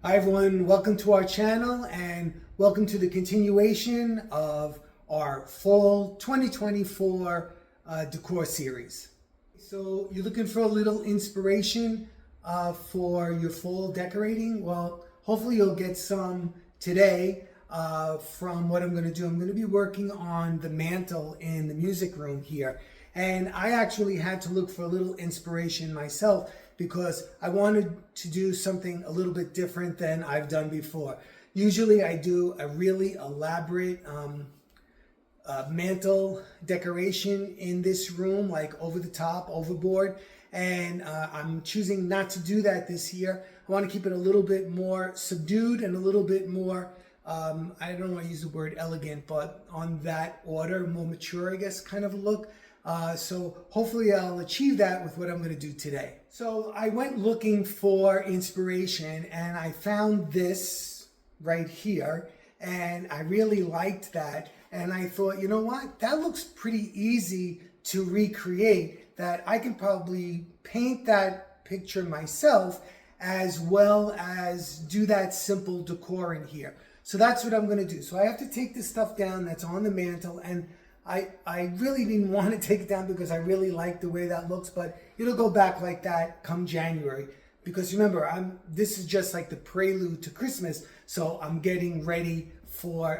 Hi everyone, welcome to our channel and welcome to the continuation of our fall 2024 decor series. So you're looking for a little inspiration for your fall decorating? Well, hopefully you'll get some today from what I'm going to do. I'm going to be working on the mantle in the music room here. And I actually had to look for a little inspiration myself because I wanted to do something a little bit different than I've done before. Usually I do a really elaborate mantle decoration in this room, like over the top, overboard. And I'm choosing not to do that this year. I want to keep it a little bit more subdued and a little bit more, I don't want to use the word elegant, but on that order, more mature, I guess, kind of look. So hopefully I'll achieve that with what I'm going to do today. So I went looking for inspiration and I found this right here and I really liked that. And I thought, you know what, that looks pretty easy to recreate, that I can probably paint that picture myself as well as do that simple decor in here. So that's what I'm going to do. So I have to take this stuff down that's on the mantle, and I really didn't want to take it down because I really like the way that looks, but it'll go back like that come January. Because remember, this is just like the prelude to Christmas, so I'm getting ready for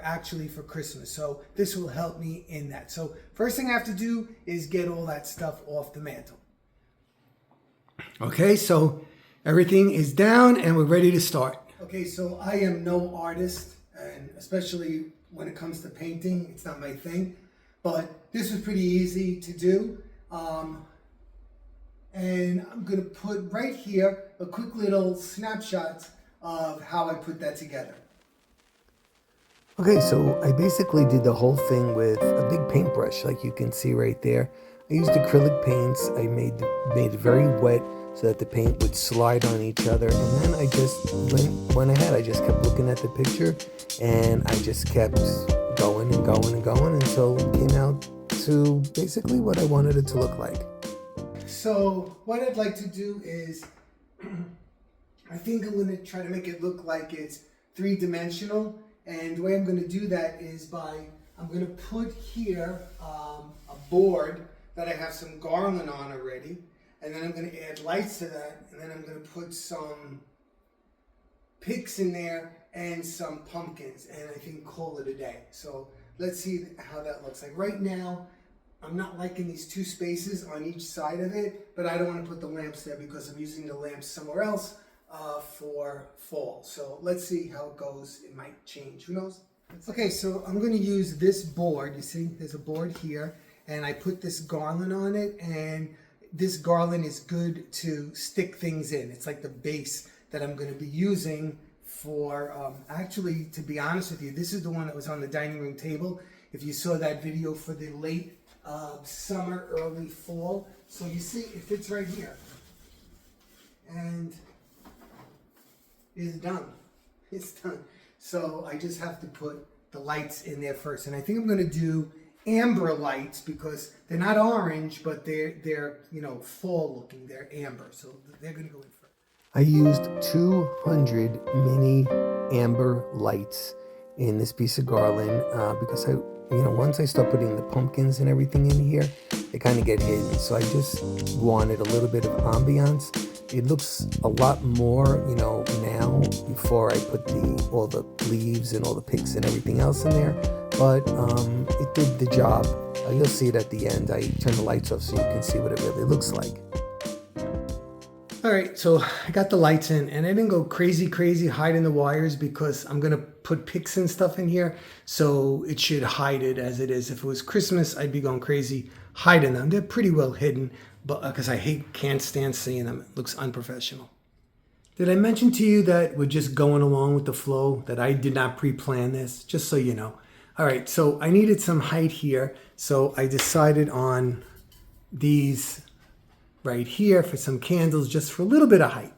Christmas. So this will help me in that. So first thing I have to do is get all that stuff off the mantle. Okay, so everything is down and we're ready to start. Okay, so I am no artist, and especially when it comes to painting, it's not my thing. But this was pretty easy to do. And I'm going to put right here a quick little snapshot of how I put that together. Okay, so I basically did the whole thing with a big paintbrush, like you can see right there. I used acrylic paints. I made it very wet so that the paint would slide on each other. And then I just went ahead. I just kept looking at the picture and I just kept going and going and going until it came out to basically what I wanted it to look like. So what I'd like to do is, I think I'm going to try to make it look like it's three-dimensional. And the way I'm going to do that is I'm going to put here a board that I have some garland on already. And then I'm going to add lights to that. And then I'm going to put some picks in there and some pumpkins, and I think call it a day. So let's see how that looks like. Right now, I'm not liking these two spaces on each side of it, but I don't want to put the lamps there because I'm using the lamps somewhere else for fall. So let's see how it goes. It might change. Who knows? Okay, so I'm going to use this board. You see, there's a board here, and I put this garland on it, and this garland is good to stick things in. It's like the base that I'm going to be using for, actually, to be honest with you, this is the one that was on the dining room table. If you saw that video for the late summer, early fall. So you see, it fits right here. And it's done. It's done. So I just have to put the lights in there first. And I think I'm going to do amber lights because they're not orange, but they're fall looking. They're amber. So they're going to go in first. I used 200 mini amber lights in this piece of garland because once I start putting the pumpkins and everything in here, they kind of get hidden. So I just wanted a little bit of ambiance. It looks a lot more, now before I put all the leaves and all the picks and everything else in there. But it did the job. You'll see it at the end. I turn the lights off so you can see what it really looks like. All right, so I got the lights in, and I didn't go crazy hiding the wires because I'm going to put picks and stuff in here, so it should hide it as it is. If it was Christmas, I'd be going crazy hiding them. They're pretty well hidden, but because can't stand seeing them. It looks unprofessional. Did I mention to you that we're just going along with the flow, that I did not pre-plan this, just so you know? All right, so I needed some height here, so I decided on these right here for some candles, just for a little bit of height.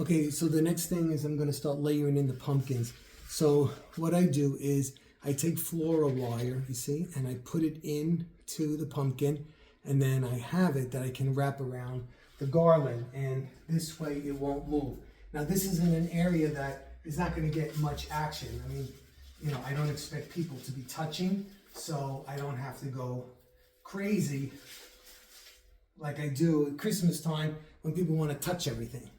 Okay, so the next thing is I'm going to start layering in the pumpkins. So what I do is I take floral wire, you see, and I put it into the pumpkin, and then I have it that I can wrap around the garland, and this way it won't move. Now this is in an area that is not going to get much action. I mean, you know, I don't expect people to be touching, so I don't have to go crazy like I do at Christmas time when people want to touch everything.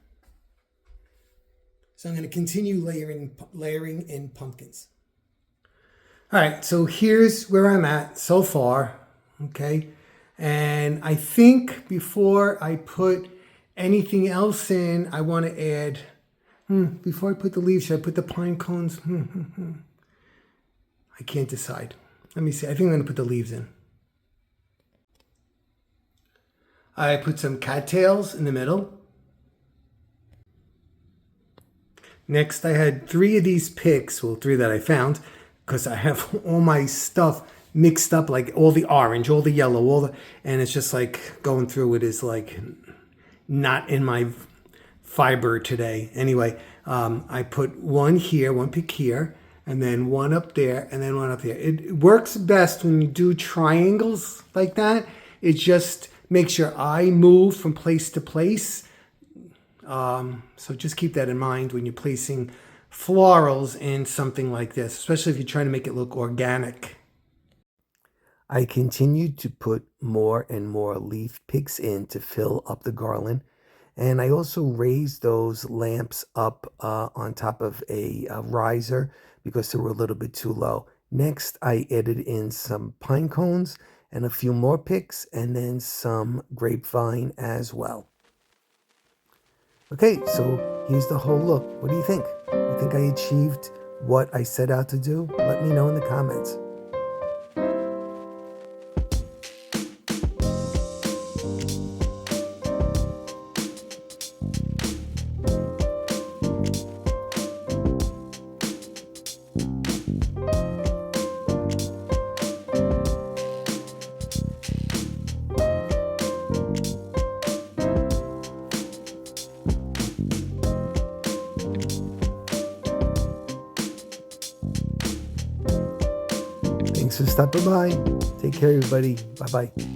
So I'm going to continue layering in pumpkins. All right, so here's where I'm at so far, okay? And I think before I put anything else in, I want to add, before I put the leaves, should I put the pine cones? I can't decide. Let me see, I think I'm going to put the leaves in. I put some cattails in the middle. Next, I had 3 of these picks, well, 3 that I found, because I have all my stuff mixed up, like all the orange, all the yellow, and it's just like going through it is like not in my fiber today. Anyway, I put 1 here, 1 pick here, and then 1 up there, and then 1 up there. It works best when you do triangles like that. It just makes your eye move from place to place. So just keep that in mind when you're placing florals in something like this, especially if you're trying to make it look organic. I continued to put more and more leaf picks in to fill up the garland. And I also raised those lamps up on top of a riser because they were a little bit too low. Next, I added in some pine cones and a few more picks, and then some grapevine as well. Okay, so here's the whole look. What do you think? You think I achieved what I set out to do? Let me know in the comments. Thanks for stopping by. Take care, everybody. Bye-bye.